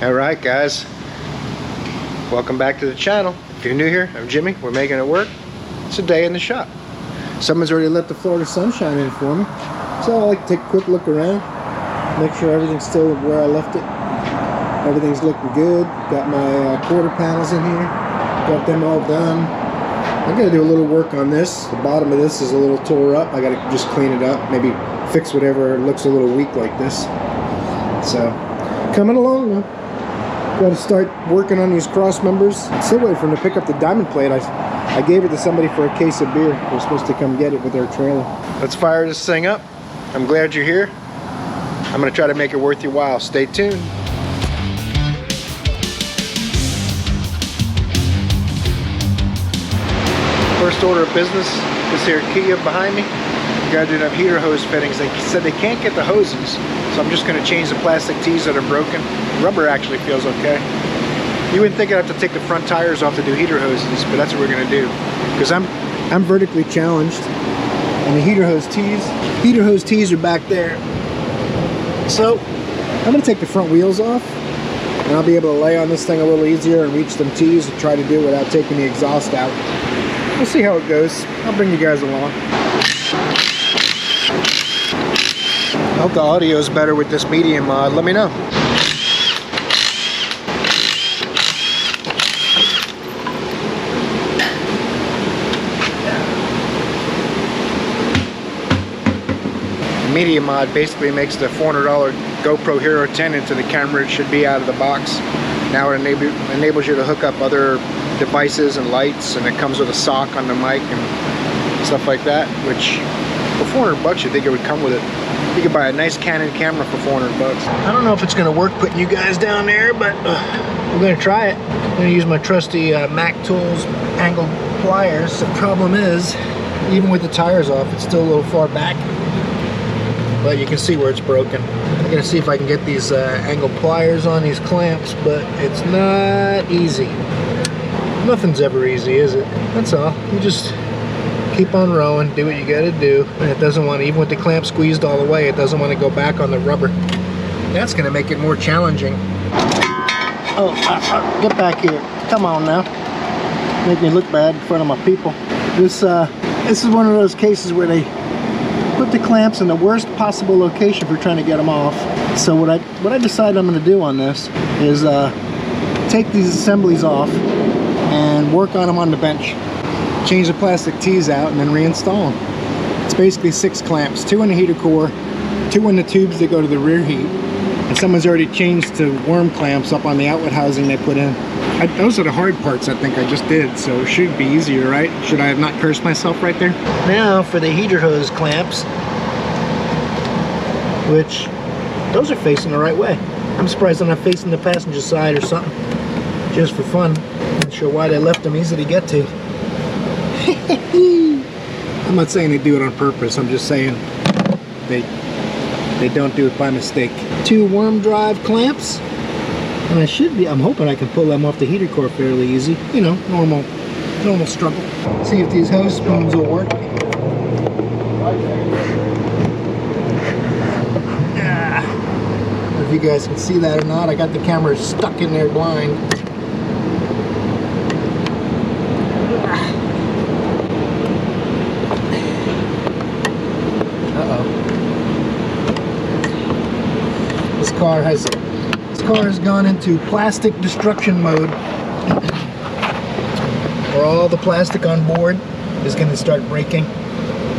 Alright guys, welcome back to the channel. If you're new here, I'm Jimmy. We're making it work. It's a day in the shop. Someone's already let the Florida sunshine in for me, so I like to take a quick look around, make sure everything's still where I left it. Everything's looking good. Got my quarter panels in here, got them all done. I'm going to do a little work on this. The bottom of this is a little tore up. I got to just clean it up, maybe fix whatever looks a little weak like this. So coming along now. Got to start working on these cross members. Still waiting for them to pick up the diamond plate. I gave it to somebody for a case of beer. They're supposed to come get it with their trailer. Let's fire this thing up. I'm glad you're here. I'm going to try to make it worth your while. Stay tuned. First order of business, this here Kia behind me. The guy didn't have heater hose fittings. They said they can't get the hoses, so I'm just going to change the plastic tees that are broken. Rubber actually feels okay. You wouldn't think I'd have to take the front tires off to do heater hoses, but that's what we're going to do. Because I'm vertically challenged, and the heater hose tees are back there. So I'm going to take the front wheels off, and I'll be able to lay on this thing a little easier and reach them tees and try to do it without taking the exhaust out. We'll see how it goes. I'll bring you guys along. I hope the audio is better with this medium mod. Let me know. The medium mod basically makes the $400 GoPro Hero 10 into the camera it should be out of the box. Now it enables you to hook up other devices and lights, and it comes with a sock on the mic and stuff like that, which for 400 bucks you think it would come with it. You could buy a nice Canon camera for 400 bucks. I don't know if it's going to work putting you guys down there, but we're going to try it. I'm going to use my trusty Mac Tools angled pliers. The problem is, even with the tires off, it's still a little far back, but you can see where it's broken. I'm going to see if I can get these angled pliers on these clamps, but it's not easy. Nothing's ever easy, is it? That's all. You just keep on rowing, do what you gotta do. And it doesn't want to, even with the clamp squeezed all the way, it doesn't want to go back on the rubber. That's gonna make it more challenging. Oh, get back here. Come on now. Make me look bad in front of my people. This is one of those cases where they put the clamps in the worst possible location for trying to get them off. So what I decided I'm gonna do on this is take these assemblies off and work on them on the bench. Change the plastic tees out and then reinstall them. It's basically 6 clamps, 2 in the heater core, 2 in the tubes that go to the rear heat, and someone's already changed to worm clamps up on the outlet housing they put in. Those are the hard parts I think I just did, so it should be easier, right? Should I have not cursed myself right there? Now for the heater hose clamps, which those are facing the right way. I'm surprised I'm not facing the passenger side or something, just for fun. Not sure why they left them easy to get to. I'm not saying they do it on purpose, I'm just saying they don't do it by mistake. 2 worm drive clamps, and I'm hoping I can pull them off the heater core fairly easy. You know, normal struggle. See if these hose spoons will work. If you guys can see that or not, I got the camera stuck in there blind. This car has gone into plastic destruction mode, where all the plastic on board is going to start breaking,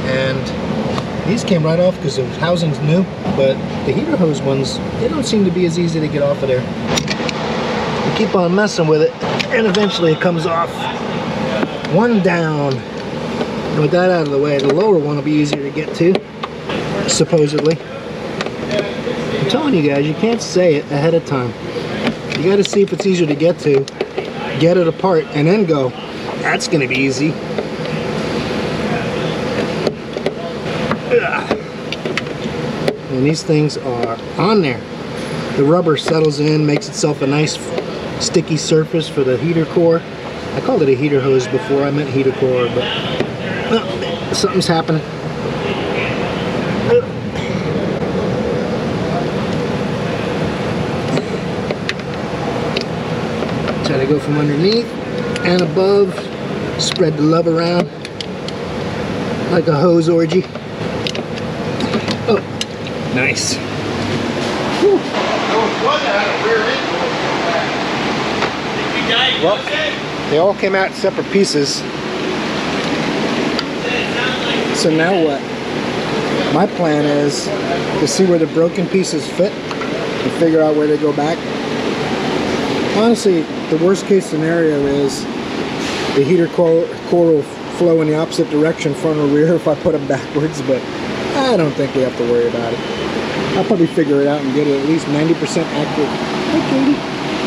and these came right off because the housing's new, but the heater hose ones, they don't seem to be as easy to get off of there. You keep on messing with it, and eventually it comes off. One down. And with that out of the way, the lower one will be easier to get to, supposedly. I'm telling you guys, you can't say it ahead of time. You got to see if it's easier to get to, get it apart, and then go, that's going to be easy. And these things are on there. The rubber settles in, makes itself a nice sticky surface for the heater core. I called it a heater hose before, I meant heater core, but something's happening. Gotta go from underneath and above. Spread the love around like a hose orgy. Oh, nice. Whew. Well, they all came out in separate pieces. So now what? My plan is to see where the broken pieces fit and figure out where they go back. Honestly, the worst case scenario is the heater core will flow in the opposite direction, front or rear, if I put them backwards, but I don't think we have to worry about it. I'll probably figure it out and get it at least 90% accurate. Hey, Katie.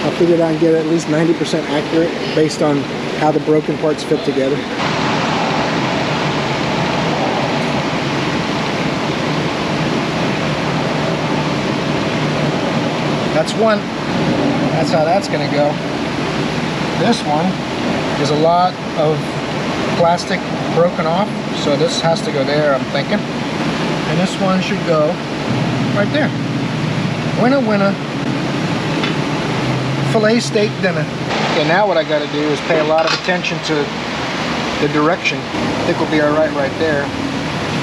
I'll figure it out and get it at least 90% accurate based on how the broken parts fit together. That's one. That's how that's going to go. This one is a lot of plastic broken off, so this has to go there, I'm thinking. And this one should go right there. Winner, winner. Filet steak dinner. Okay, now what I got to do is pay a lot of attention to the direction. I think we'll be all right there.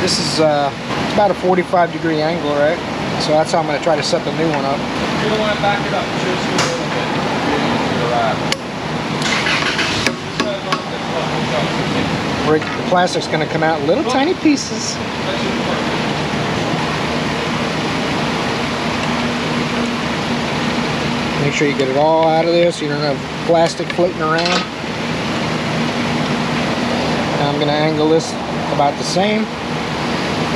This is about a 45-degree angle, right? So that's how I'm going to try to set the new one up. You don't want to back it up just a little bit. Where the plastic's going to come out in little tiny pieces. Make sure you get it all out of there so you don't have plastic floating around. Now I'm going to angle this about the same.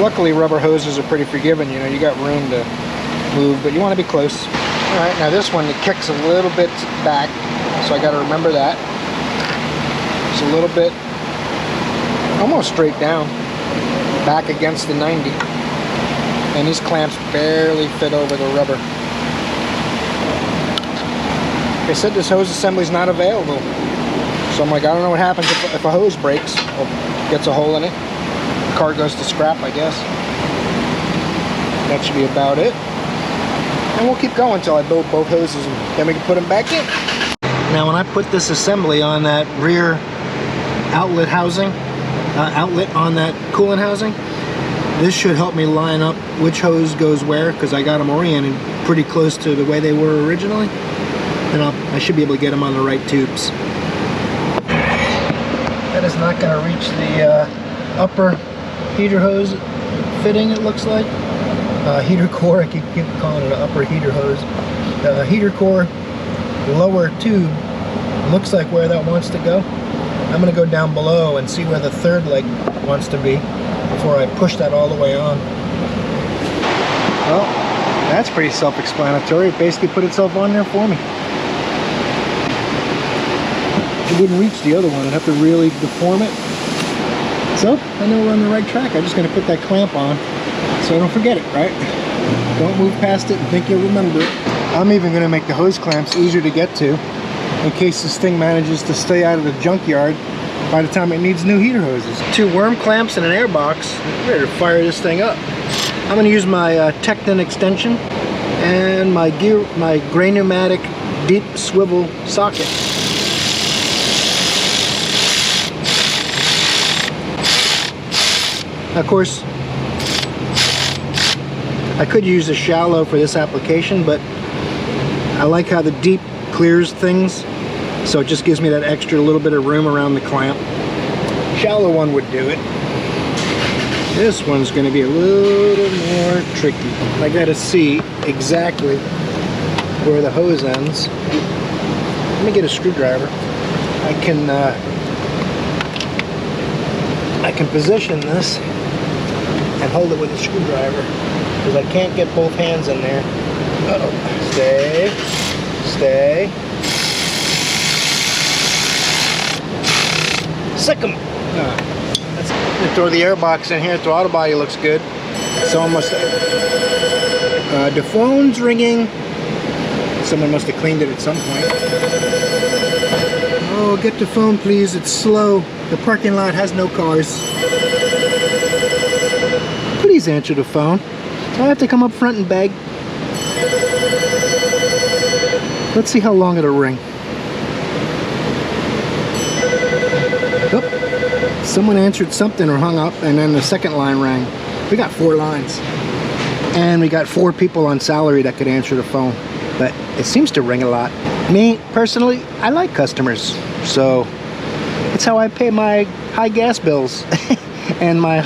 Luckily rubber hoses are pretty forgiving, you know, you got room to move, but you want to be close. Alright, now this one, it kicks a little bit back, so I got to remember that. It's a little bit, almost straight down, back against the 90. And these clamps barely fit over the rubber. They said this hose assembly is not available. So I'm like, I don't know what happens if a hose breaks or gets a hole in it. The car goes to scrap, I guess. That should be about it. And we'll keep going until I build both hoses and then we can put them back in. Now when I put this assembly on that rear outlet housing, outlet on that coolant housing, this should help me line up which hose goes where, because I got them oriented pretty close to the way they were originally. And I should be able to get them on the right tubes. That is not going to reach the upper heater hose fitting, it looks like. Heater core, I keep calling it an upper heater hose. Heater core lower tube looks like where that wants to go. I'm going to go down below and see where the third leg wants to be before I push that all the way on. Well, that's pretty self-explanatory. It basically put itself on there for me. It wouldn't reach the other one. I'd have to really deform it. So, I know we're on the right track. I'm just going to put that clamp on so I don't forget it, right? Don't move past it and think you'll remember it. I'm even going to make the hose clamps easier to get to in case this thing manages to stay out of the junkyard by the time it needs new heater hoses. 2 worm clamps and an air box. I'm ready to fire this thing up. I'm going to use my Tecton extension and my Gray Pneumatic deep swivel socket. Of course, I could use a shallow for this application, but I like how the deep clears things, so it just gives me that extra little bit of room around the clamp. Shallow one would do it. This one's going to be a little more tricky. I got to see exactly where the hose ends. Let me get a screwdriver. I can position this and hold it with a screwdriver because I can't get both hands in there. Uh-oh. Stay. Stay. Sick 'em. Let's throw the air box in here. Throttle body looks good. It's almost... the phone's ringing. Someone must have cleaned it at some point. Oh, get the phone, please. It's slow. The parking lot has no cars. Please answer the phone. I have to come up front and beg. Let's see how long it'll ring. Someone answered something or hung up, and then the second line rang. We got 4 lines. And we got 4 people on salary that could answer the phone. But it seems to ring a lot. Me, personally, I like customers. So it's how I pay my high gas bills. And my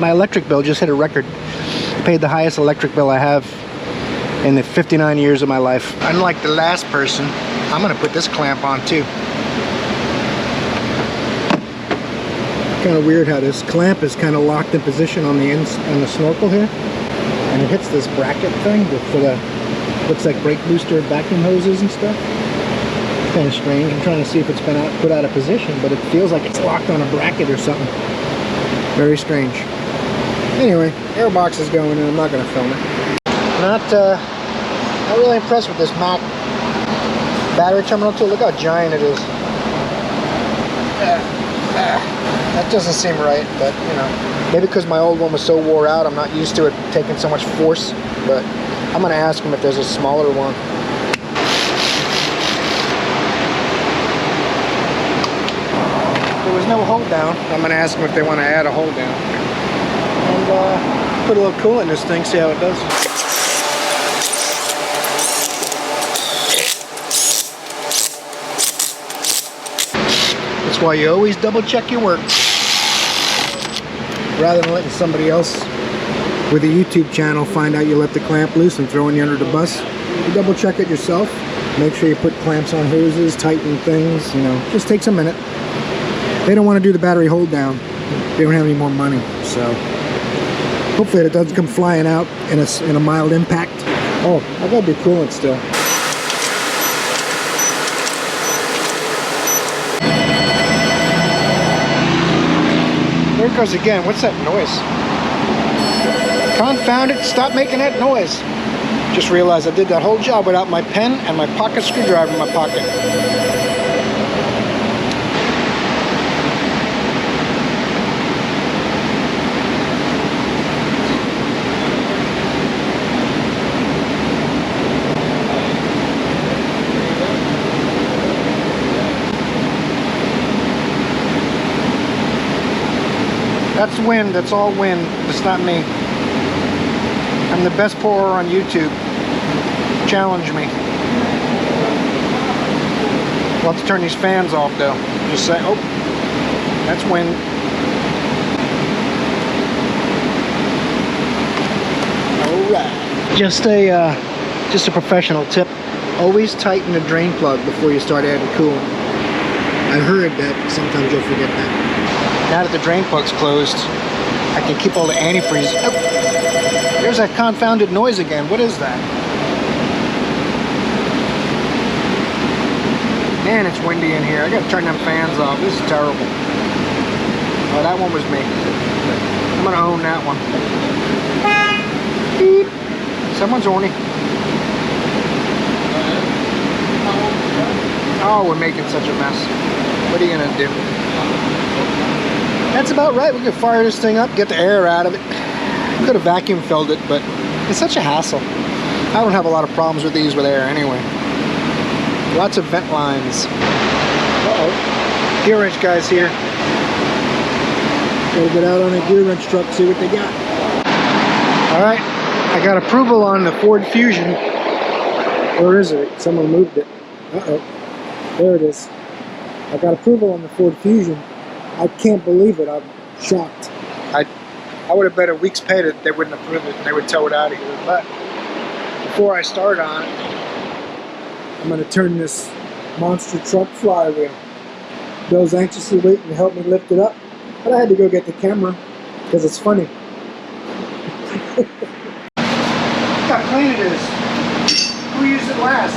electric bill just hit a record. I paid the highest electric bill I have in the 59 years of my life. Unlike the last person, I'm gonna put this clamp on too. Kind of weird how this clamp is kind of locked in position on the snorkel here, and it hits this bracket thing for the looks like brake booster vacuum hoses and stuff. It's kind of strange. I'm trying to see if it's been put out of position, but it feels like it's locked on a bracket or something. Very strange. Anyway, airbox is going in. I'm not going to film it. Not really impressed with this Mac battery terminal tool. Look how giant it is. That doesn't seem right, but you know, maybe because my old one was so wore out, I'm not used to it taking so much force. But I'm gonna ask them if there's a smaller one. There was no hold down. I'm gonna ask them if they want to add a hold down and put a little coolant in this thing, see how it does. That's why you always double check your work, rather than letting somebody else with a YouTube channel find out you let the clamp loose and throwing you under the bus. You double check it yourself. Make sure you put clamps on hoses, tighten things, you know, just takes a minute. They don't want to do the battery hold down. They don't have any more money, so hopefully it doesn't come flying out in a mild impact. Oh, I gotta do coolant still. There it goes again. What's that noise? Confound it, stop making that noise. Just realized I did that whole job without my pen and my pocket screwdriver in my pocket. That's wind, that's all wind, it's not me. I'm the best pourer on YouTube. Challenge me. We'll have to turn these fans off though. Just say, oh, that's wind. Alright. Just a professional tip. Always tighten the drain plug before you start adding coolant. I heard that sometimes you'll forget that. Now that the drain plug's closed, I can keep all the antifreeze. Oh, there's that confounded noise again. What is that? Man, it's windy in here. I gotta turn them fans off. This is terrible. Oh, that one was me. I'm gonna own that one. Beep. Someone's horny. Oh, we're making such a mess. What are you gonna do? That's about right. We can fire this thing up, get the air out of it. Could have vacuum filled it, but it's such a hassle. I don't have a lot of problems with these with air anyway. Lots of vent lines. Uh-oh. Gear wrench guy's here. Gotta get out on a gear wrench truck, see what they got. Alright, I got approval on the Ford Fusion. Where is it? Someone moved it. Uh-oh. There it is. I got approval on the Ford Fusion. I can't believe it. I'm shocked. I would have bet a week's pay that they wouldn't approve it and they would tow it out of here. But before I start on it, I'm going to turn this monster truck flywheel. Bill's anxiously waiting to help me lift it up, but I had to go get the camera because it's funny. Look how clean it is. Who used it last?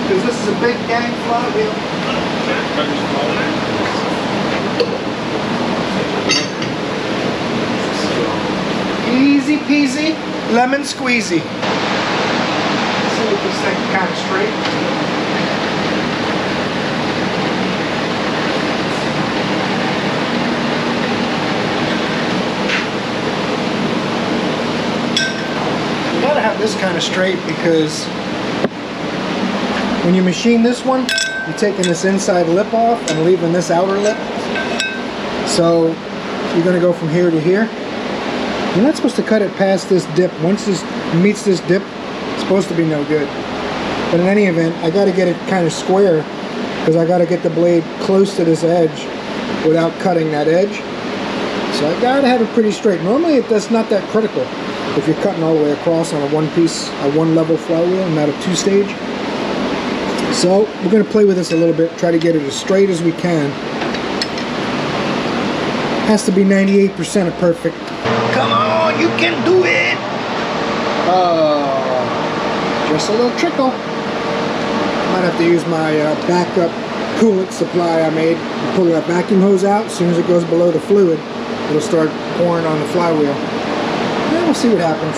Because this is a big dang flywheel. Easy peasy, lemon squeezy. Let's see if this thing kind of straight. You gotta have this kind of straight because when you machine this one, you're taking this inside lip off and leaving this outer lip. So you're going to go from here to here. You're not supposed to cut it past this dip. Once this meets this dip, it's supposed to be no good. But in any event, I got to get it kind of square because I got to get the blade close to this edge without cutting that edge. So I got to have it pretty straight. Normally that's not that critical if you're cutting all the way across on a one level flywheel, not a 2-stage. So we're going to play with this a little bit, try to get it as straight as we can. Has to be 98% of perfect. Come on, you can do it! Just a little trickle. Might have to use my backup coolant supply I made. Pull that vacuum hose out. As soon as it goes below the fluid, it'll start pouring on the flywheel. And we'll see what happens.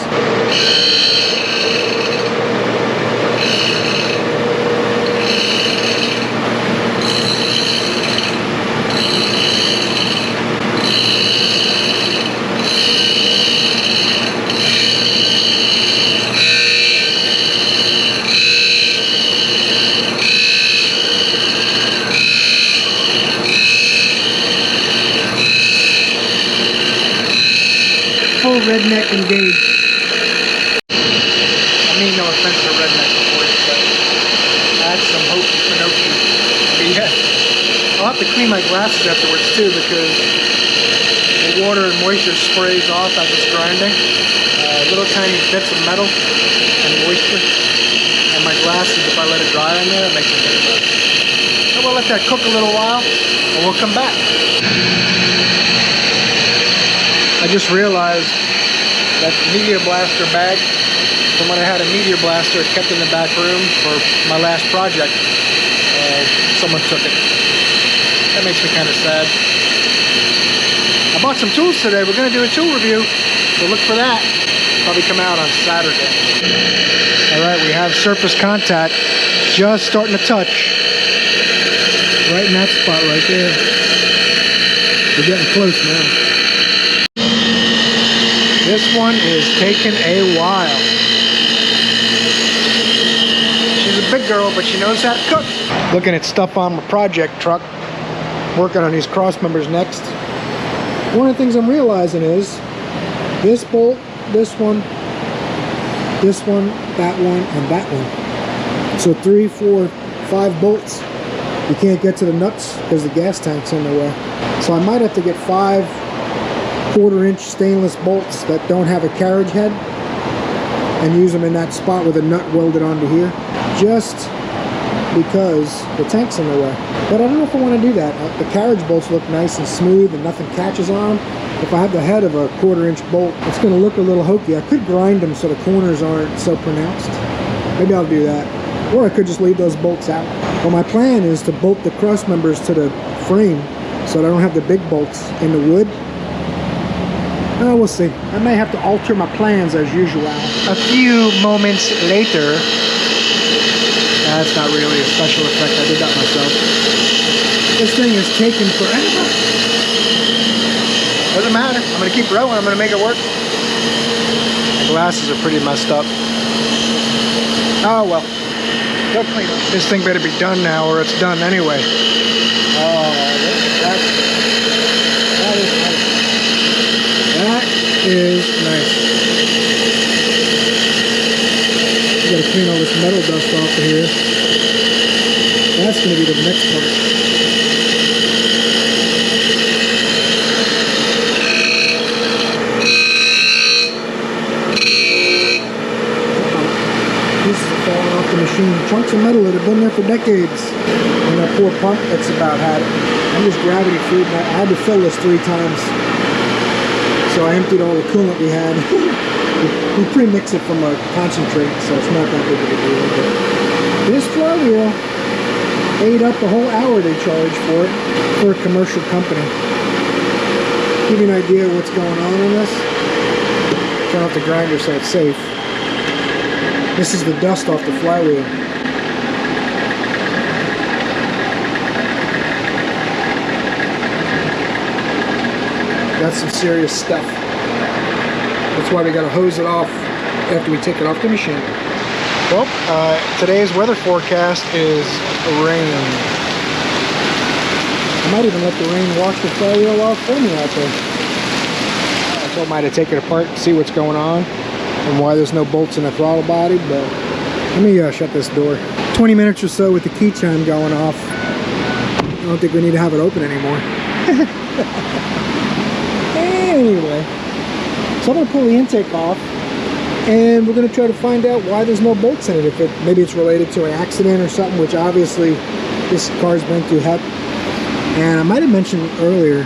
Redneck engaged. I mean, no offense to redneck boys, but add some hokey finokey. But yeah, I'll have to clean my glasses afterwards too because the water and moisture sprays off as it's grinding. Little tiny bits of metal and moisture. And my glasses, if I let it dry on there, it makes a bit of a... So we'll let that cook a little while and we'll come back. I just realized that Meteor Blaster bag from when I had a Meteor Blaster kept in the back room for my last project. Someone took it. That makes me kind of sad. I bought some tools today. We're going to do a tool review, so look for that. Probably come out on Saturday. Alright, we have surface contact just starting to touch. Right in that spot right there. We're getting close now. This one is taking a while. She's a big girl, but she knows how to cook. Looking at stuff on my project truck. Working on these cross members next. One of the things I'm realizing is this bolt, this one, that one, and that one. So 3, 4, 5 bolts. You can't get to the nuts because the gas tank's in the way. So I might have to get 5 1/4-inch stainless bolts that don't have a carriage head and use them in that spot with a nut welded onto here, just because the tank's in the way. But I don't know if I want to do that. The carriage bolts look nice and smooth and nothing catches on them. If I have the head of a 1/4-inch bolt, it's going to look a little hokey. I could grind them so the corners aren't so pronounced. Maybe I'll do that. Or I could just leave those bolts out. Well, my plan is to bolt the cross members to the frame so that I don't have the big bolts in the wood. We'll see. I may have to alter my plans as usual. A few moments later. That's not really a special effect. I did that myself. This thing is taking forever. Doesn't matter. I'm going to keep rowing. I'm going to make it work. My glasses are pretty messed up. Oh well. They'll clean up. This thing better be done now or it's done anyway. Oh, that is nice. That is nice. You gotta clean all this metal dust off of here. That's gonna be the next part. Pieces are falling off the machine. Chunks of metal that have been there for decades. And that poor pump that's about had it. I'm just gravity feeding. I had to fill this 3 times. So I emptied all the coolant we had. We pre-mix it from a concentrate, so it's not that big of a deal. But this flywheel ate up the whole hour they charge for it for a commercial company. Give you an idea of what's going on in this. Turn off the grinder so it's safe. This is the dust off the flywheel. That's some serious stuff. That's why we gotta hose it off after we take it off the machine. Well, today's weather forecast is rain. I might even let the rain wash the flywheel off for me out there. I told Mike to take it apart and see what's going on and why there's no bolts in the throttle body, but let me shut this door. 20 minutes or so with the key chime going off. I don't think we need to have it open anymore. Anyway, so I'm going to pull the intake off and we're going to try to find out why there's no bolts in it. Maybe it's related to an accident or something, which obviously this car's been through hell. And I might have mentioned earlier,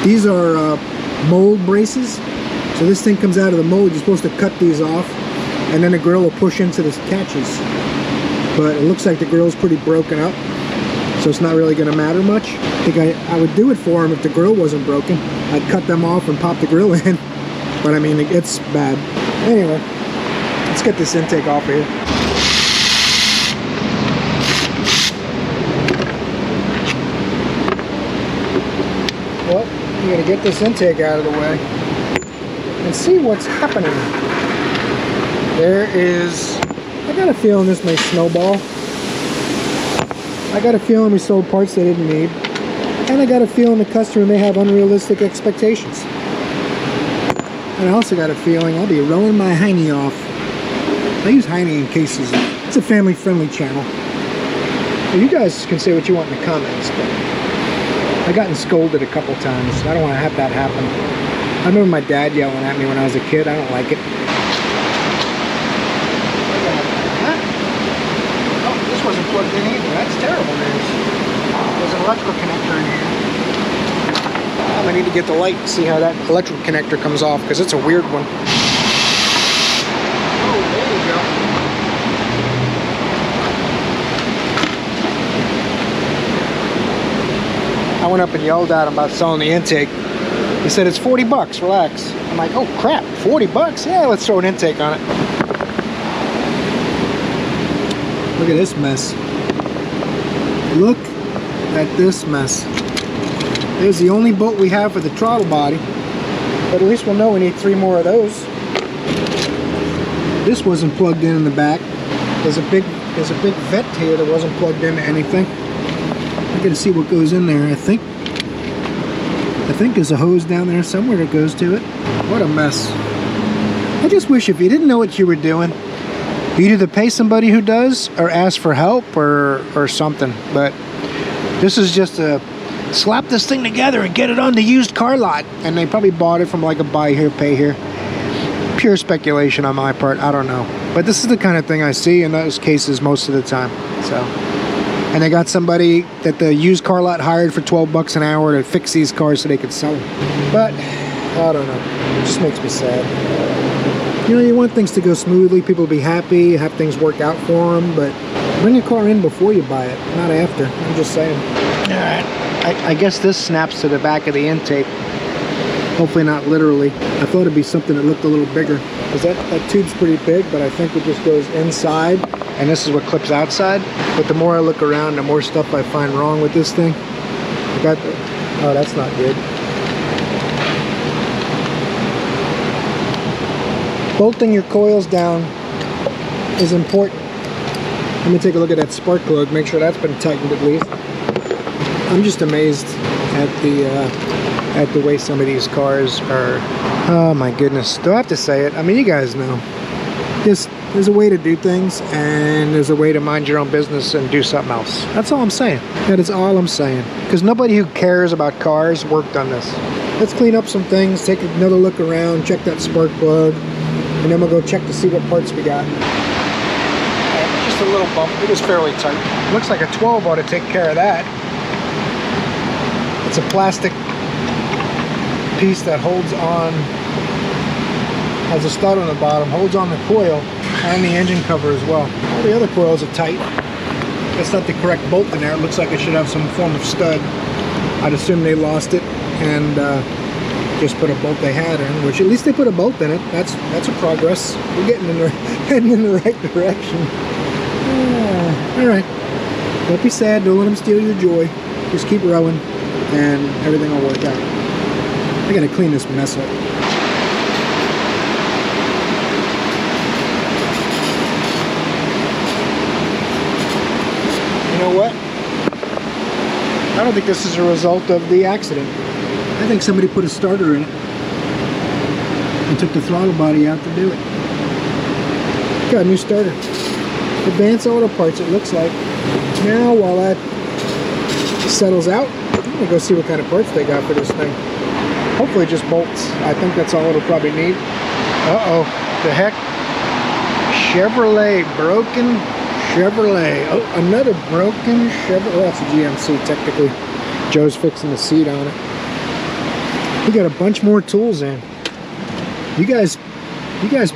these are mold braces. So this thing comes out of the mold, you're supposed to cut these off and then the grill will push into the catches. But it looks like the grill's pretty broken up, so it's not really going to matter much. I think I would do it for him if the grill wasn't broken. I'd cut them off and pop the grill in. But I mean, it's bad. Anyway, let's get this intake off here. Well, I'm going to get this intake out of the way and see what's happening. There is, I got a feeling this may snowball. I got a feeling we sold parts they didn't need. And I got a feeling the customer may have unrealistic expectations. And I also got a feeling I'll be rolling my hiney off. I use hiney in cases. It's a family-friendly channel. Well, you guys can say what you want in the comments, but I've gotten scolded a couple times. I don't want to have that happen. I remember my dad yelling at me when I was a kid. I don't like it. Oh, this wasn't plugged in either. That's terrible news. There's an electrical connector in here. I need to get the light and see how that electrical connector comes off, because it's a weird one. Oh, there you go. I went up and yelled at him about selling the intake. He said, it's 40 bucks, relax. I'm like, oh crap, 40 bucks? Yeah, let's throw an intake on it. Look at this mess. Look at this mess. There's the only bolt we have for the throttle body, but at least we'll know we need 3 more of those. This wasn't plugged in the back. There's a big vent here that wasn't plugged into anything. I'm gonna see what goes in there. I think there's a hose down there somewhere that goes to it. What a mess. I just wish if you didn't know what you were doing, you'd either pay somebody who does or ask for help or something. But this is just a slap this thing together and get it on the used car lot. And they probably bought it from like a buy here, pay here. Pure speculation on my part, I don't know. But this is the kind of thing I see in those cases most of the time. So, and they got somebody that the used car lot hired for 12 bucks an hour to fix these cars so they could sell them. But, I don't know. It just makes me sad. You know, you want things to go smoothly, people be happy, have things work out for them, but bring your car in before you buy it, not after. I'm just saying. Alright. I guess this snaps to the back of the intake. Hopefully not literally. I thought it'd be something that looked a little bigger, because that tube's pretty big, but I think it just goes inside and this is what clips outside. But the more I look around, the more stuff I find wrong with this thing. Oh, that's not good. Bolting your coils down is important. Let me take a look at that spark plug, make sure that's been tightened at least. I'm just amazed at the way some of these cars are. Oh my goodness, do I have to say it? I mean, you guys know. There's a way to do things, and there's a way to mind your own business and do something else. That's all I'm saying. That is all I'm saying. Because nobody who cares about cars worked on this. Let's clean up some things, take another look around, check that spark plug, and then we'll go check to see what parts we got. Just a little bump. It was fairly tight. Looks like a 12 ought to take care of that. It's a plastic piece that holds on, has a stud on the bottom, holds on the coil and the engine cover as well. All the other coils are tight. That's not the correct bolt in there. It looks like it should have some form of stud. I'd assume they lost it and just put a bolt they had in, which at least they put a bolt in it. That's a progress. We're heading in the right direction. All right. Don't be sad. Don't let them steal your joy. Just keep rowing and everything will work out. I gotta clean this mess up. I don't think this is a result of the accident. I think somebody put a starter in it and took the throttle body out to do it. Got a new starter. Advanced Auto Parts, it looks like. Now, while that settles out, I'm gonna go see what kind of parts they got for this thing. Hopefully just bolts. I think that's all it'll probably need. Uh-oh, the heck? Chevrolet, broken Chevrolet. Oh, another broken Chevrolet. Oh, that's a GMC technically. Joe's fixing the seat on it. We got a bunch more tools in. You guys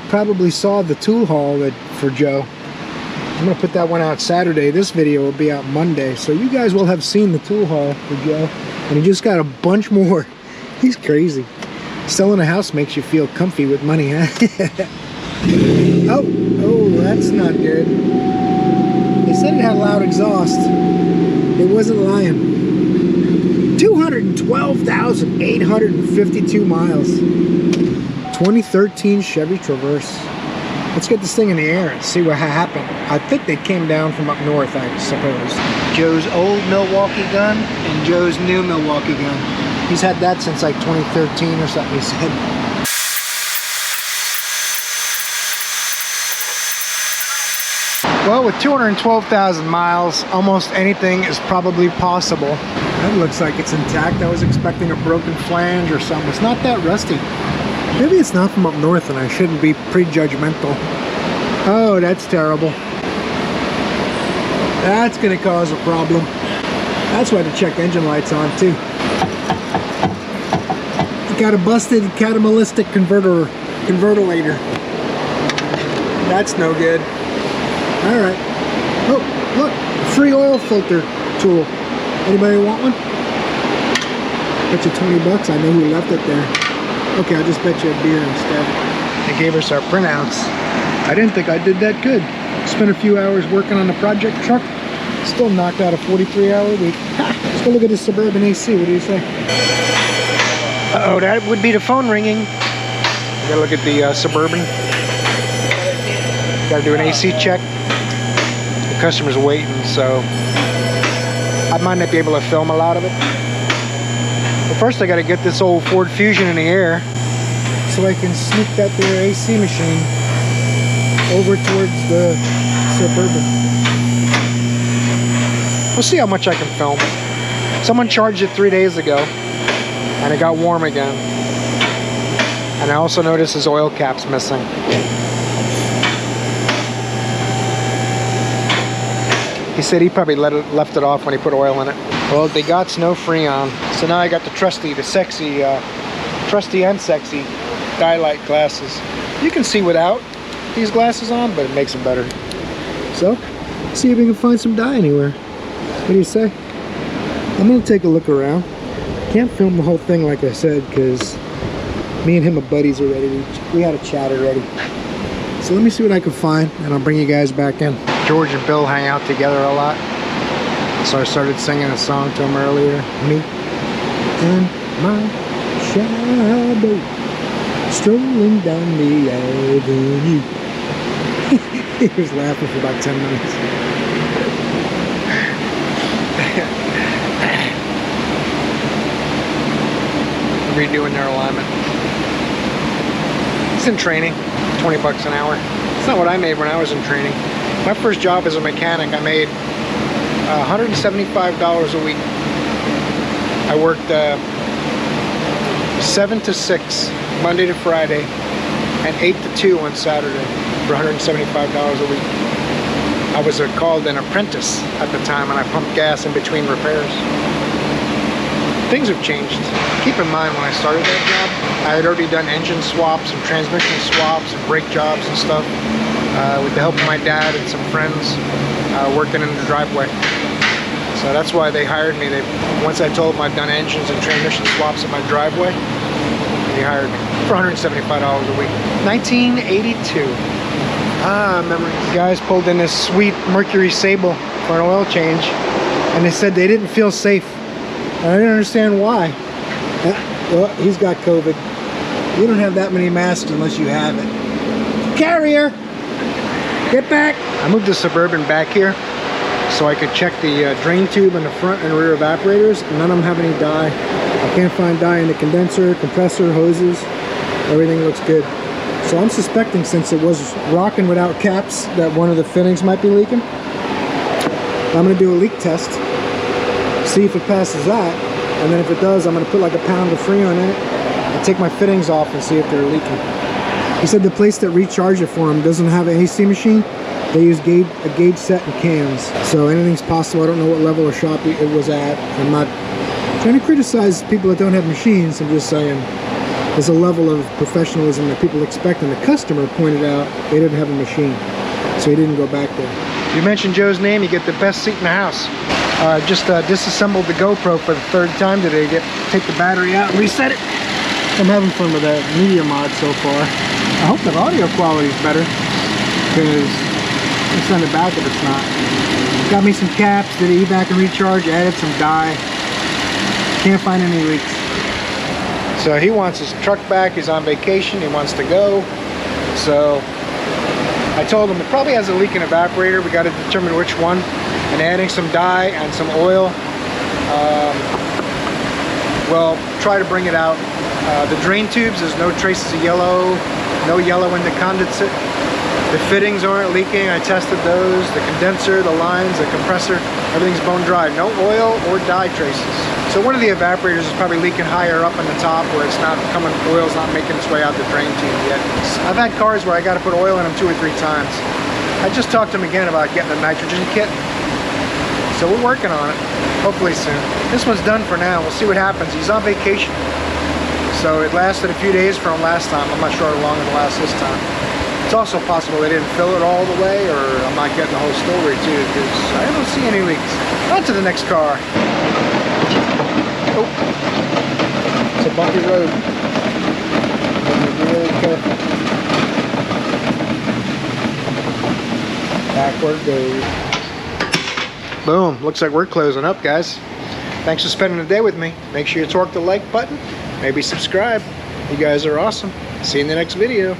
probably saw the tool haul for Joe. I'm gonna put that one out Saturday. This video will be out Monday, so you guys will have seen the tool haul for Joe. And he just got a bunch more. He's crazy. Selling a house makes you feel comfy with money, huh? Oh, that's not good. They said it had loud exhaust. It wasn't lying. 212,852 miles. 2013 Chevy Traverse. Let's get this thing in the air and see what happened. I think they came down from up north, I suppose. Joe's old Milwaukee gun and Joe's new Milwaukee gun. He's had that since like 2013 or something, he said. Well, with 212,000 miles, almost anything is probably possible. That looks like it's intact. I was expecting a broken flange or something. It's not that rusty. Maybe it's not from up north and I shouldn't be prejudgmental. Oh, that's terrible. That's gonna cause a problem. That's why the check engine light's on too. Got a busted catalytic convertolator. That's no good. All right. Oh, look, free oil filter tool. Anybody want one? Bet you 20 bucks. I know who left it there. Okay, I'll just bet you a beer instead. They gave us our printouts. I didn't think I did that good. Spent a few hours working on the project truck. Still knocked out a 43-hour week. Ha! Let's go look at this Suburban AC. What do you say? Uh-oh, that would be the phone ringing. We gotta look at the Suburban. Gotta do an AC check. The customer's waiting, so I might not be able to film a lot of it. But first I gotta get this old Ford Fusion in the air so I can sneak that there AC machine over towards the Suburban. We'll see how much I can film. Someone charged it 3 days ago and it got warm again. And I also noticed his oil cap's missing. He said he probably left it off when he put oil in it. Well, they got no Freon. So now I got the trusty and sexy dye-light glasses. You can see without these glasses on, but it makes them better. So, see if we can find some dye anywhere. What do you say? I'm gonna take a look around. Can't film the whole thing like I said, because me and him are buddies already. We had a chat already. So let me see what I can find, and I'll bring you guys back in. George and Bill hang out together a lot. So I started singing a song to him earlier. Me and my shadow strolling down the avenue. He was laughing for about 10 minutes. Redoing their alignment. It's in training, 20 bucks an hour. It's not what I made when I was in training. My first job as a mechanic, I made $175 a week. I worked 7 to 6, Monday to Friday, and 8 to 2 on Saturday for $175 a week. I was called an apprentice at the time, and I pumped gas in between repairs. Things have changed. Keep in mind, when I started that job, I had already done engine swaps and transmission swaps and brake jobs and stuff with the help of my dad and some friends working in the driveway. So that's why they hired me. Once I told them I'd done engines and transmission swaps in my driveway, they hired me for $175 a week. 1982. Memories. The guys pulled in this sweet Mercury Sable for an oil change, and they said they didn't feel safe. I didn't understand why. Well, he's got COVID. You don't have that many masks unless you have it. Carrier! Get back! I moved the Suburban back here so I could check the drain tube in the front and rear evaporators. None of them have any dye. I can't find dye in the condenser, compressor, hoses. Everything looks good. So I'm suspecting, since it was rocking without caps, that one of the fittings might be leaking. I'm going to do a leak test, see if it passes that, and then if it does, I'm going to put like a pound of Freon in it and take my fittings off and see if they're leaking. He said the place that recharged it for him doesn't have an AC machine. They use a gauge set and cans, so anything's possible. I don't know what level of shop it was at. I'm not trying to criticize people that don't have machines. I'm just saying there's a level of professionalism that people expect, and the customer pointed out they didn't have a machine, so he didn't go back there. You mentioned Joe's name, you get the best seat in the house. Just disassembled the GoPro for the 3rd time today. Take the battery out and reset it. I'm having fun with that media mod so far. I hope the audio quality is better, because I'll send it back if it's not. Got me some caps, did an evac and recharge, added some dye. Can't find any leaks. So he wants his truck back, he's on vacation, he wants to go. So I told him it probably has a leaking evaporator. We got to determine which one, and adding some dye and some oil will try to bring it out. The drain tubes, there's no traces of yellow, no yellow in the condensate. The fittings aren't leaking, I tested those. The condenser, the lines, the compressor, everything's bone dry. No oil or dye traces. So one of the evaporators is probably leaking higher up in the top, where it's not coming, oil's not making its way out the drain tube yet. I've had cars where I got to put oil in them 2 or 3 times. I just talked to him again about getting a nitrogen kit. So we're working on it, hopefully soon. This one's done for now, we'll see what happens. He's on vacation. So it lasted a few days from last time. I'm not sure how long it'll last this time. It's also possible they didn't fill it all the way, or I'm not getting the whole story too, because I don't see any leaks. On to the next car. Oh, it's a bumpy road. Be really careful. Backward goes. Boom, looks like we're closing up, guys. Thanks for spending the day with me. Make sure you torque the like button, maybe subscribe. You guys are awesome. See you in the next video.